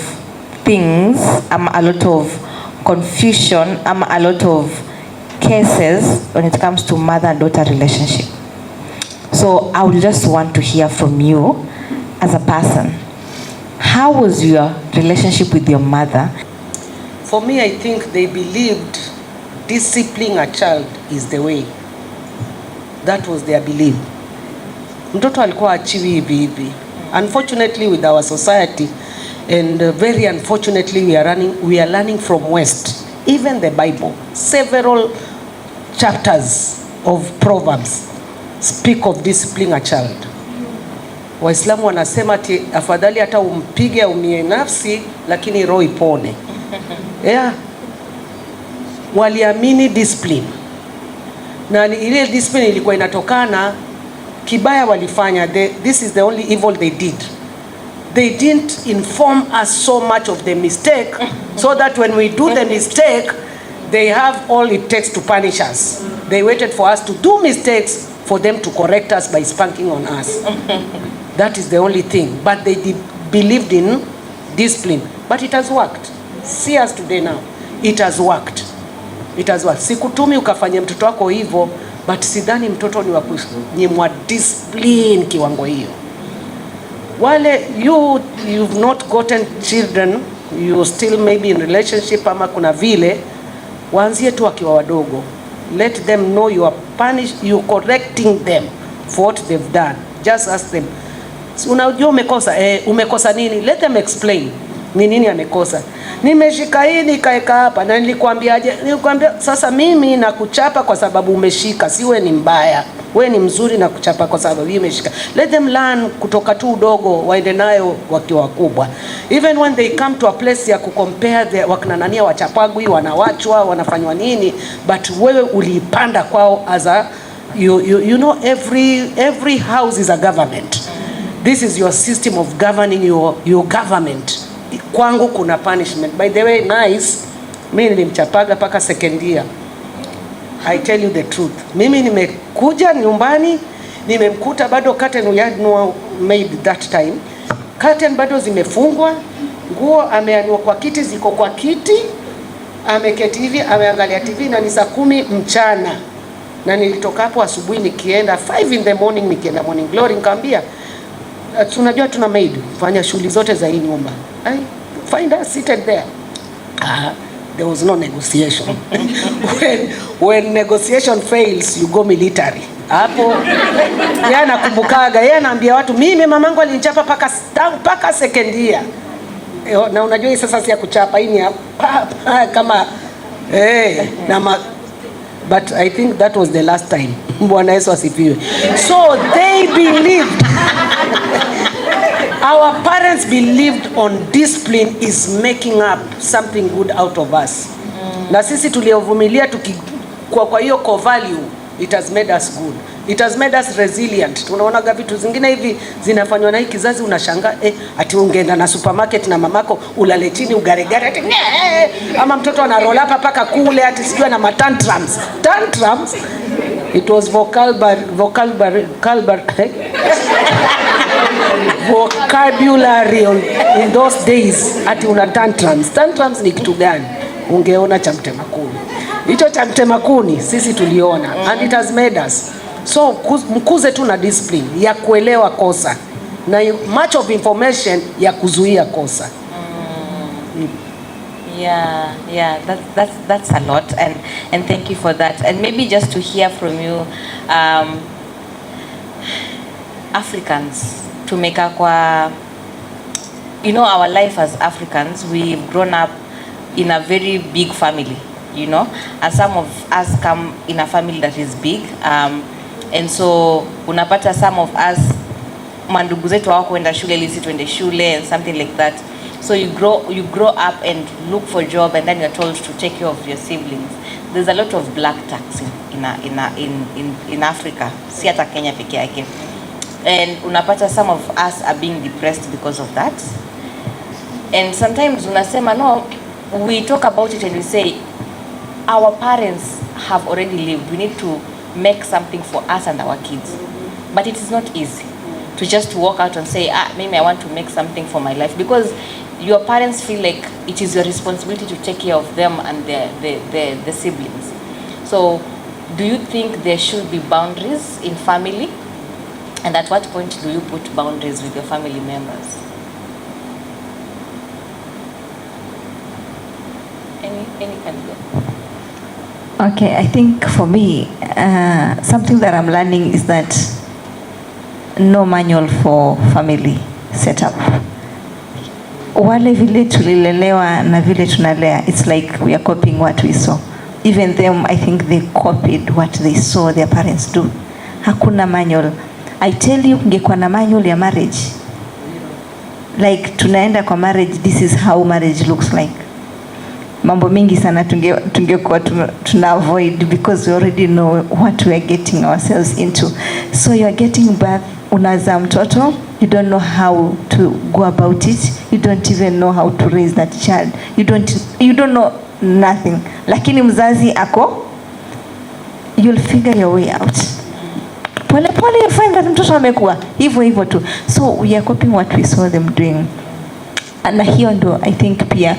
things, a lot of confusion, a lot of cases when it comes to mother-daughter relationship. So I would just want to hear from you as a person. How was your relationship with your mother? For me, I think they believed disciplining a child is the way. That was their belief. Mtoto alikuwa achiwi hivi hivi. Unfortunately with our society, and very unfortunately we are learning from West. Even the Bible, several chapters of Proverbs speak of disciplining a child. Waislamu wanasema ati afadhali hata umpige umie nafsi lakini roho ipone. Yeah. Waliamini discipline. Na ile discipline ilikuwa inatokana kibaya walifanya. This is the only evil they did. They didn't inform us so much of the mistake so that when we do the mistake they have all it takes to punish us. They waited for us to do mistakes for them to correct us by spanking on us. That is the only thing. But they believed in discipline. But it has worked. See us today now. It has worked. It has worked. Sikutumi ukafanya mtoto wako hivyo, but sidhani mtoto ni wakunyimwa discipline kiwango hiyo. Wale you've not gotten children, you still maybe in relationship ama kuna vile, waanzie tu wakiwa wadogo. Let them know you are punished, you correcting them for what they've done. Just ask them. Unajua umekosa nini? Let them explain. Ni nini amekosa? Nimeshika hii nikaeka hapa na nilikwambiaje? Nilikwambia sasa mimi nakuchapa kwa sababu umeshika, si wewe ni mbaya. Wewe ni mzuri na kuchapa kwa sababu wewe umeshika. Let them learn kutoka tu udogo waende nayo wakiwa wakubwa. Even when they come to a place ya kucompare the wakinanania wachapagwi, wanawachwa, wanafanywa nini, but wewe ulipanda kwao as a you know every house is a government. This is your system of governing your government. Kwangu kuna punishment. By the way, nice. Mimi nilimchapaga paka second year. I tell you the truth. Mimi nimekuja nyumbani, nimemkuta bado curtain we had no made that time. Curtain bado zimefungwa, nguo ameanua kwa kiti, ziko kwa kiti, ameketi hivi, ameangalia TV na ni saa 10 mchana. Na nilitoka hapo asubuhi nikienda 5 in the morning, nikienda morning glory, nikamwambia tunajua tuna maid, fanya shughuli zote za hii nyumba. Find her seated there. There was no negotiation. when negotiation fails, you go military. Hapo yeye anakumbukaga, yeye anaambia watu mimi mamangu alinichapa paka second year. Na unajua sasa si ya kuchapa, hii ni kama but I think that was the last time. Bwana Yesu asifiwe. So they believed our parents believed on discipline is making up something good out of us. Na sisi tuliovumilia kwa hiyo core value, it has made us good. It has made us resilient. Tunaona vitu zingine hivi zinafanywa na hii kizazi, unashangaa ati ungeenda na supermarket na mamako ulale chini ugaregare ati ama mtoto ana roll up paka kule ati sijua na tantrums. It was vocabulary in those days. Ati una tantrums ni kitu gani? Ungeona cha mtema kuni. Hicho cha mtema kuni sisi tuliona, and it has made us. So mkuze tu na discipline ya kuelewa kosa na much of information ya kuzuia kosa. Yeah, that's a lot, and thank you for that. And maybe just to hear from you, Africans, to make kwa, you know, our life as Africans, we've grown up in a very big family, you know, and some of us come in a family that is big, and so unapata some of us mandugu zetu hawakwenda shule, lisi tuende shule and something like that. So you grow up and look for a job, and then you're told to take care of your siblings. There's a lot of black tax in Africa, si hata Kenya peke yake. And unapata some of us are being depressed because of that. And sometimes unasema no, we talk about it and we say our parents have already lived, we need to make something for us and our kids. But it is not easy to just walk out and say, maybe I want to make something for my life, because your parents feel like it is your responsibility to take care of them and the siblings. So do you think there should be boundaries in family? And at what point do you put boundaries with your family members? Any can go. Okay, I think for me, something that I'm learning is that no manual for family setup. Wale vile tulilelewa na vile tunalea, it's like we are copying what we saw. Even them, I think they copied what they saw their parents do. Hakuna manual. I tell you, kungekuwa na manual ya marriage. Like tunaenda kwa marriage, this is how marriage looks like. Mambo mingi sana tungekuwa tuna avoid, because we already know what we are getting ourselves into. So you are getting birth, unazaa mtoto, you don't know how to go about it, you don't even know how to raise that child, you don't know nothing. Lakini mzazi ako, you'll figure your way out. Pole pole you find that mtoto amekuwa hivyo tu. So we are copying what we saw them doing. And hiyo ndo I think pia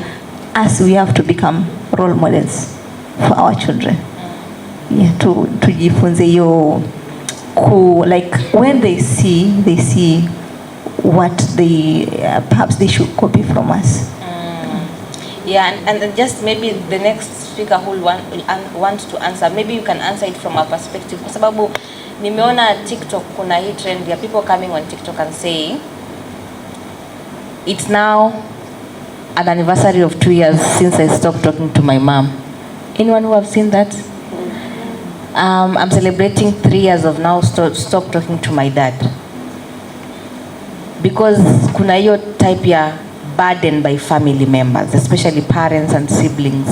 us we have to become role models for our children. Yeah, tujifunze hiyo like when they see what they perhaps they should copy from us. Yeah, and just maybe the next speaker who will want to answer, maybe you can answer it from our perspective, kwa sababu nimeona TikTok kuna hii trend ya people coming on TikTok and saying it's now an anniversary of 2 years since I stopped talking to my mom. Anyone who have seen that? I'm celebrating 3 years of now stop talking to my dad, because kuna hiyo type ya burden by family members, especially parents and siblings.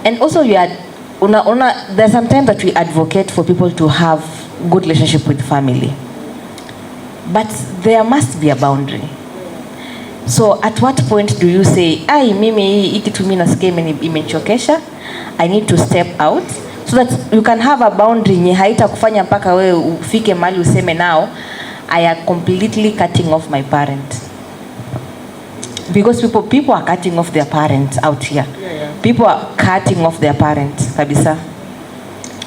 And also there's sometimes that we advocate for people to have good relationship with family, but there must be a boundary. So at what point do you say, mimi hiki tu mimi nasikia imechokesha, I need to step out, so that you can have a boundary yenye haita kufanya mpaka wewe ufike mahali useme now I am completely cutting off my parent. Because people are cutting off their parents out here. People are cutting off their parents kabisa.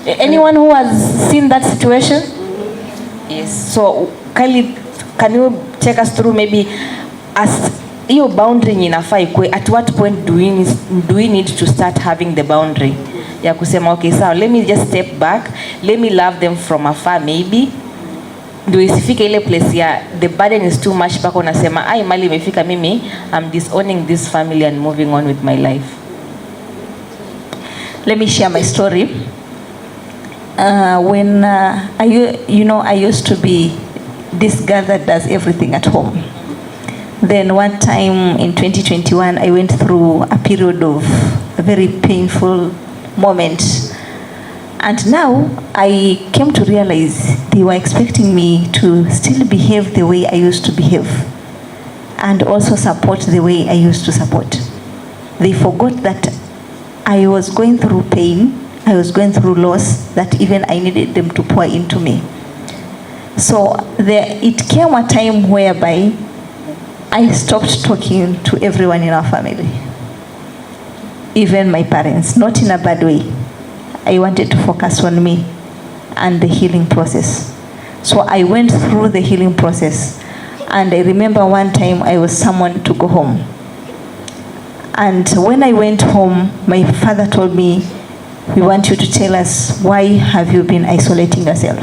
Anyone who has seen that situation? Yes. So Kylie, can you take us through maybe as your boundary inafaa ikue, at what point do we need to start having the boundary ya kusema okay, so let me just step back, let me love them from afar, maybe ndio isifike ile place ya the burden is too much mpaka unasema mali imefika, mimi I'm disowning this family and moving on with my life. Let me share my story. When I used to be this girl that does everything at home. Then one time in 2021, I went through a period of a very painful moment. And now I came to realize they were expecting me to still behave the way I used to behave, and also support the way I used to support. They forgot that I was going through pain, I was going through loss, that even I needed them to pour into me. So it came a time whereby I stopped talking to everyone in our family, even my parents, not in a bad way. I wanted to focus on me and the healing process. So I went through the healing process, and I remember one time I was summoned to go home. And when I went home, my father told me, "We want you to tell us, why have you been isolating yourself?"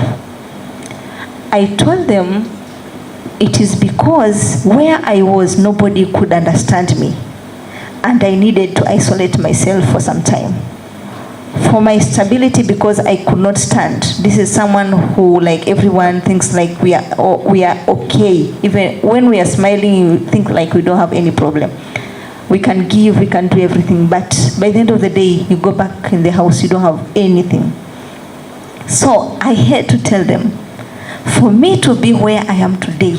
I told them, it is because where I was, nobody could understand me, and I needed to isolate myself for some time. For my stability, because I could not stand. This is someone who, like, everyone thinks like we are okay. Even when we are smiling, you think like we don't have any problem. We can give, we can do everything, but by the end of the day, you go back in the house, you don't have anything. So I had to tell them, For me to be where I am today,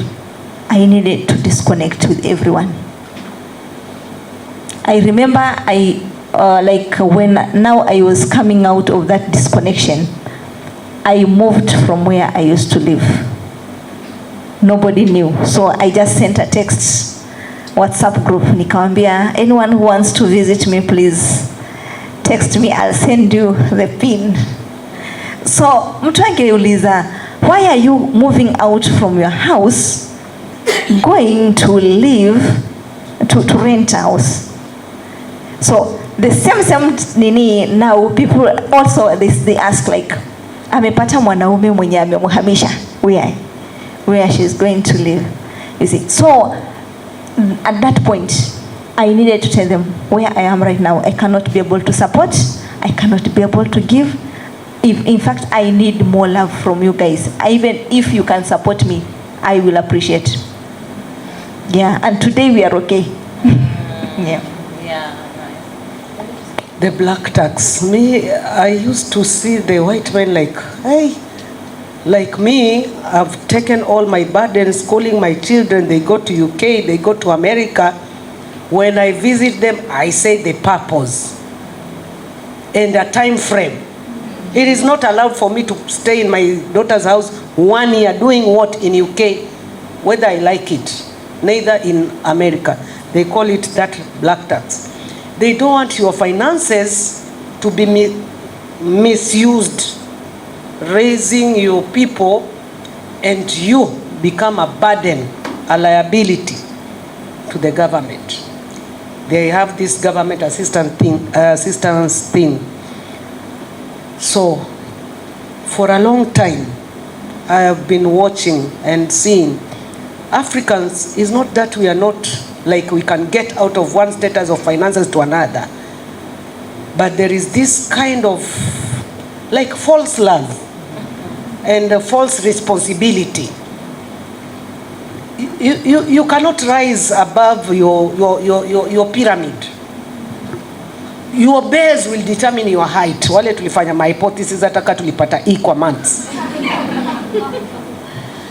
I needed to disconnect with everyone. I remember when now I was coming out of that disconnection, I moved from where I used to live. Nobody knew. So I just sent a text, WhatsApp group, nikamwambia, anyone who wants to visit me, please text me, I'll send you the pin. So mtu angeuliza, why are you moving out from your house, going to live, to rent a house? So the same nini now, people also they ask like, amepata mwanaume mwenye amemhamisha where she's going to live. You see, so at that point I needed to tell them where I am right now. I cannot be able to support, I cannot be able to give. In fact, I need more love from you guys. Even if you can support me, I will appreciate. Yeah, and today we are okay. Yeah. The black tax. Me, I used to see the white men like, hey, like me, I've taken all my burdens, calling my children, they go to UK, they go to America. When I visit them, I say the purpose and a time frame. It is not allowed for me to stay in my daughter's house 1 year doing what in UK, whether I like it, neither in America. They call it that black tax. They don't want your finances to be misused, raising your people, and you become a burden, a liability to the government. They have this government assistance thing. So, for a long time, I have been watching and seeing Africans is not that we are not like we can get out of one status of finances to another, but there is this kind of like false love and a false responsibility. You cannot rise above your pyramid. Your base will determine your height. Wale tulifanya my hypothesis ataka tulipata equal months.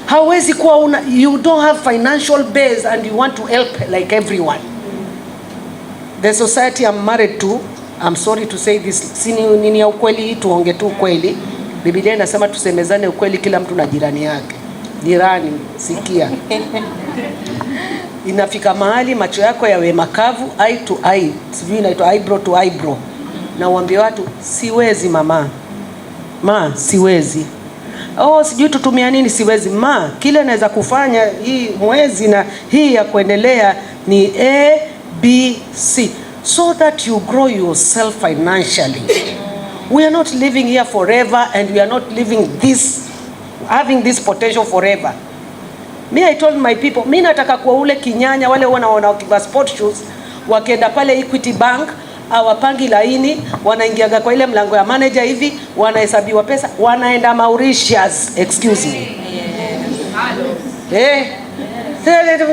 Hawezi kuwa you don't have financial base and you want to help like everyone. The society I'm married to, I'm sorry to say this, sini nini ya ukweli, tuonge tu ukweli. Biblia inasema tusemezane ukweli kila mtu na jirani yake. Jirani, sikia. Inafika mahali macho yako yawe makavu, eye to eye, sivyo inaitwa eyebrow to eyebrow. Na uambie watu, siwezi mama. Siwezi. Oh, sijui tutumia nini, siwezi. Kile naweza kufanya hii mwezi na hii ya kuendelea ni A, B, C. So that you grow yourself financially. We are not living here forever and we are not having this potential forever. I told my people, nataka kuwa ule kinyanya wale wanaona wakiva sport shoes, wakienda pale Equity Bank, awapangi laini, wanaingiaga kwa ile mlango ya manager hivi, wanahesabiwa pesa, wanaenda Mauritius, excuse me.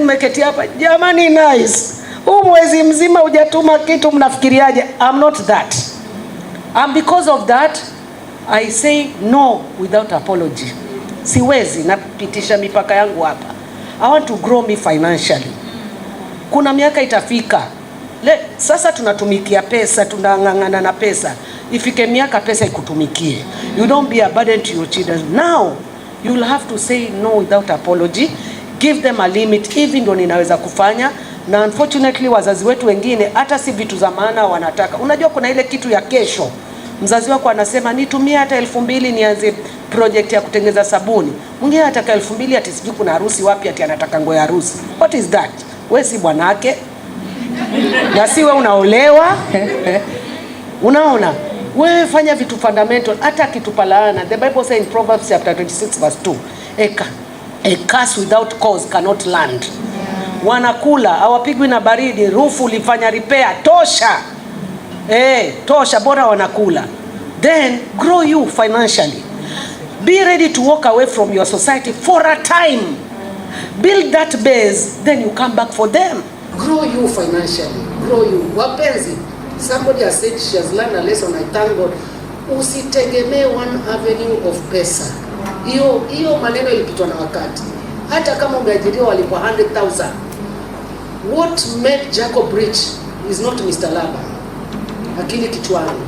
Mmeketi hapa, jamani nice. Mwezi mzima hujatuma kitu, mnafikiriaje? I'm not that. And because of that, I say no without apology. Siwezi napitisha mipaka yangu hapa. I want to grow me financially. Kuna miaka itafika. Sasa tunatumikia pesa, tunangangana na pesa. Ifike miaka pesa ikutumikie. You don't be a burden to your children. Now, you'll have to say no without apology. Give them a limit, hivi ndo ninaweza kufanya. Na unfortunately wazazi wetu wengine hata si vitu za maana wanataka. Unajua kuna ile kitu ya kesho. Mzazi wako anasema nitumie hata 2,000 nianze project ya kutengeza sabuni. Mwingine anataka 2,000 ati sijui kuna harusi wapi ati anataka nguo ya harusi. What is that? Wewe si bwanake? Na si wewe unaolewa? Unaona? Wewe fanya vitu fundamental, hata kitupalaana. The Bible says in Proverbs chapter 26 verse 2, a curse without cause cannot land. Wanakula, hawapigwi na baridi, rufu ulifanya repair, tosha. Tosha, bora wanakula. Then grow you financially. Be ready to walk away from your society for a time. Build that base, then you come back for them. Grow you financially. Grow you. Wapenzi, somebody has said she has learned a lesson, I thank God. Usitegemee one avenue of pesa. Hiyo maneno ilipitwa na wakati. Hata kama umeajiriwa walipwa 100,000. What made Jacob rich is not Mr. Laba. Akili kichwani,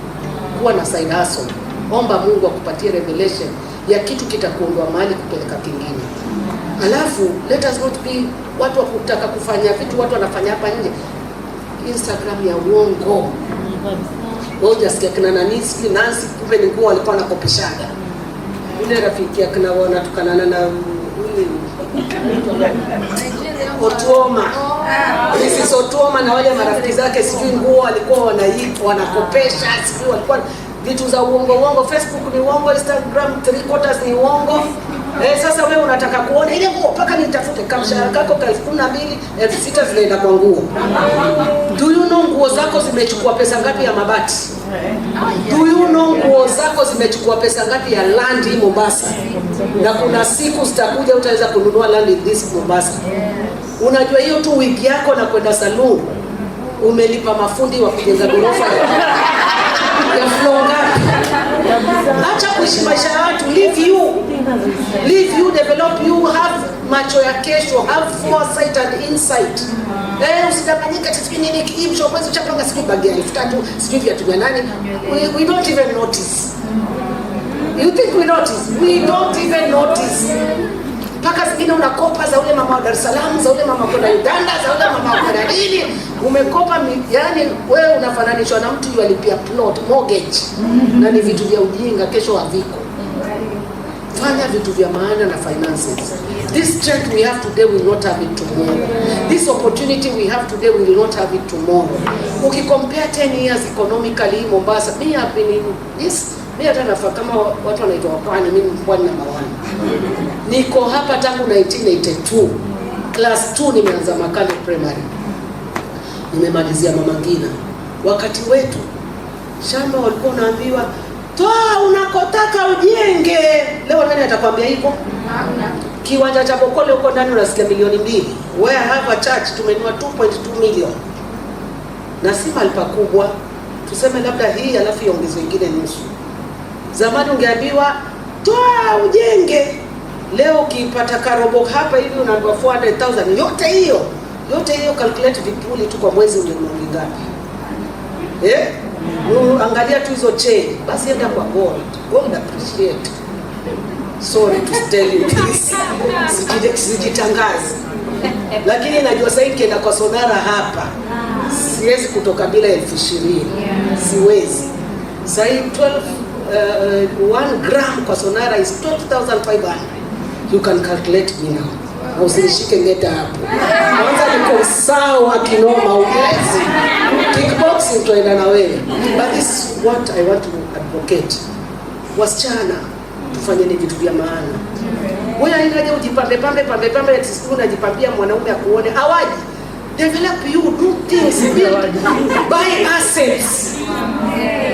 kuwa na side hustle. Omba Mungu akupatie revelation ya kitu kitakuondoa mahali kupeleka kingine. Alafu let us not be watu wa kutaka kufanya vitu watu wanafanya hapa nje. Instagram ya uongo. Ngoja sikia kina Nancy kumbe ni nguo walikuwa wanakopeshana. Yule rafiki yake na wanatukana na Otuoma. Hizi Otuoma na wale marafiki zake sijui nguo walikuwa wanakopesha, sijui walikuwa vitu za uongo. Facebook ni uongo, Instagram 3/4 ni uongo. Sasa wewe unataka kuona ile nguo mpaka nitafute kamshahara kako 12,000, 6,000 zinaenda kwa nguo. Do you know nguo zako zimechukua pesa ngapi ya mabati? Do you know nguo zako zimechukua pesa ngapi ya land hii Mombasa? Na kuna siku zitakuja utaweza kununua land in this Mombasa. Unajua hiyo tu wiki yako na kwenda saloon umelipa mafundi wa kujenga ghorofa ya floor ngapi? Acha kuishi maisha ya watu. Live you, develop you, have macho ya kesho, have foresight and insight. Usidanganyike sisi nini kiimsho mwezi chapanga siku bagi 3,000 sijui viatu vya nani. We don't even notice. You think we notice? We don't even notice. Paka zingine unakopa za ule mama wa Dar es Salaam, za ule mama kwenda Uganda, za ule mama kwenda nini? Umekopa yani wewe unafananishwa na mtu alipia plot, mortgage. Na ni vitu vya ujinga, kesho haviko. Fanya vitu vya maana na finances. This strength we have today will not have it tomorrow. This opportunity we have today will not have it tomorrow. Ukicompare 10 years economically Mombasa, me have been in this, mimi hata nafa kama watu wanaitwa Pwani, mimi Pwani namba 1. Niko hapa tangu 1982. Class 2 nimeanza Makale Primary. Nimemalizia Mama Ngina. Wakati wetu shamba walikuwa naambiwa toa unakotaka ujenge. Leo nani atakwambia hivyo? Kiwanja cha Bokole huko ndani unasikia milioni 2. Where I have a church tumenua 2.2 million. Na si mali pakubwa. Tuseme labda hii alafu iongezwe nyingine nusu. Zamani ungeambiwa toa ujenge. Leo ukipata karobo hapa hivi unaambiwa 400,000. Yote hiyo calculate vipuli tu kwa mwezi unanunua ngapi? Angalia tu hizo chain. Basi enda kwa gold appreciate. Sorry to tell you this. Sijitangazi. Lakini najua sasa nikienda kwa sonara hapa siwezi kutoka bila 20,000. Siwezi. Sasa 1 gram kwa sonara is 12,500. You can calculate me now. Na usinishike ngeta hapo. Kwanza niko sawa kinoma uwezi. Kickboxing tuenda na wewe. But this is what I want to advocate. Wasichana tufanye vitu vya maana. Wewe hainaje ujipambe ati unajipambia mwanaume akuone. Hawaji. Develop you, do things, buy assets.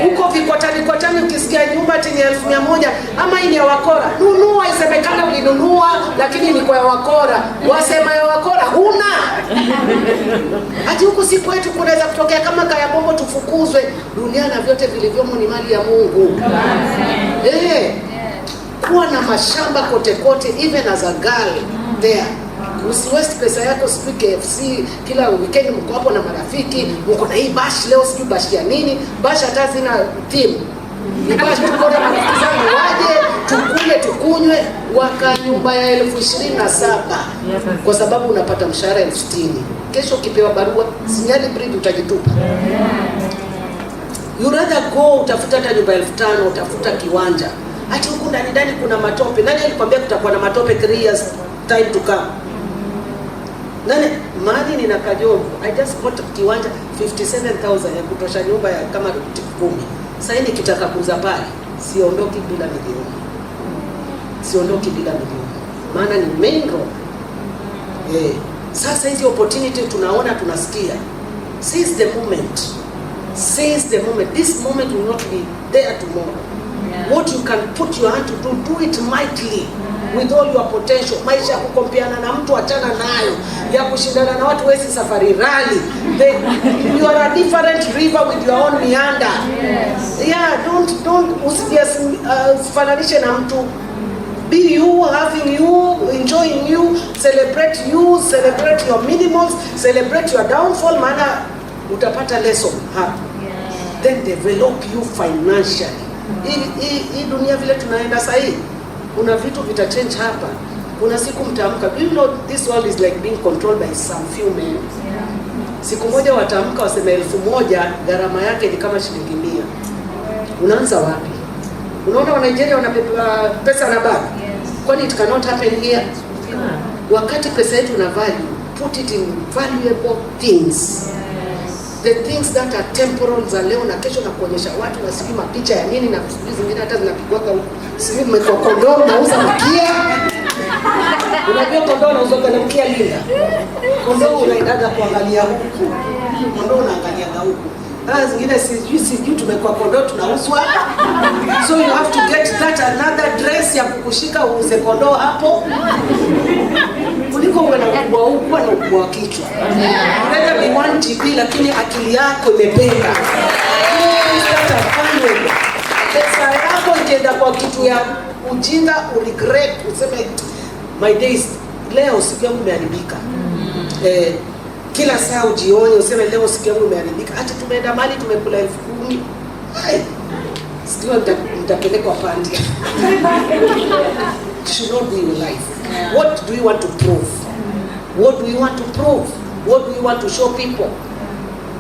Huko vikwatani ukisikia nyumba tini 100,000 ama ini ya wakora. Nunua isemekana ulinunua lakini ni kwa ya wakora. Wasema ya wakora huna. Ati huko si kwetu kunaweza kutokea kama kaya bombo tufukuzwe. Dunia na vyote vilivyomo ni mali ya Mungu. Kuwa na mashamba kote even as a girl there. Usiwaste pesa yako siku KFC kila weekend mko hapo na marafiki, mko na hii bash leo sijui bash ya nini, bash hata zina team. Ni bash tuko na marafiki zangu waje, tukule tukunywe waka nyumba ya 27,000 kwa sababu unapata mshahara 60,000. Kesho ukipewa barua sinyali bridge utajitupa. You rather go utafuta hata nyumba 5,000 utafuta kiwanja. Hata huko ndani kuna matope. Nani alikwambia kutakuwa na matope 3 years time to come? Nani mali nina Kajovu. I just bought kiwanja 57,000 ya kutosha nyumba ya kama 10. Sasa hivi nikitaka kuuza pale siondoki bila milioni. Maana ni main road. Sasa hizi opportunity tunaona tunasikia. Seize the moment. This moment will not be there tomorrow. What you can put your hand to do it mightily with all your potential. Maisha ya kukompeana na mtu achana nayo, ya kushindana na watu wezi safari rally. You are a different river with your own meander. Don't usifananishe na mtu. be you, having you, enjoying you, celebrate your minimals, celebrate your downfall, maana utapata lesson hapa. Then develop you financially. Hii dunia vile tunaenda sasa hivi, kuna vitu vita change hapa. Kuna siku mtaamka, do you know this world is like being controlled by some few men. Siku moja wataamka waseme 1,000, gharama yake ni kama shilingi 100. Unaanza wapi? Unaona wa Nigeria wanapewa pesa na bag. Kwani it cannot happen here? Wakati pesa yetu na value, put it in valuable things. The things that are temporal za leo na kesho, na kuonyesha watu wasiki mapicha ya nini, na shughuli zingine hata zinapigwa huko. Sisi mmekuwa kondoo nauza mkia. Unajua kondoo unauza kwa mkia linda. Kondoo unaendaga kuangalia huku. Kondoo unaangalia huku. Zingine sijui tumekuwa kondoo tunauzwa. So you have to get that another dress ya kukushika uuze kondoo hapo. Kuliko uwe na ukubwa huku na ukubwa wa kichwa. Unaweza be 1 GB lakini akili yako imependa. Pesa yako ikienda kwa kitu ya ujinga, regret, useme my days, leo siku yangu imeharibika. Kila saa ujionye useme leo siku yangu imeharibika. Hata tumeenda mali tumekula 10,000. Sio nitapelekwa pandi. Should not be your life. What do you want to prove? What do you want to prove? What do you want to show people?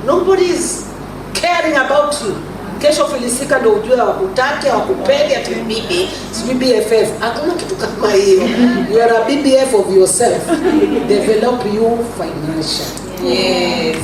Nobody is caring about you. Kesho filisika ndio ujue wakutake, wakupende, ati bibi, sijui BFF. Hakuna kitu kama hiyo. You are a BBF of yourself. Develop you financially. Yes.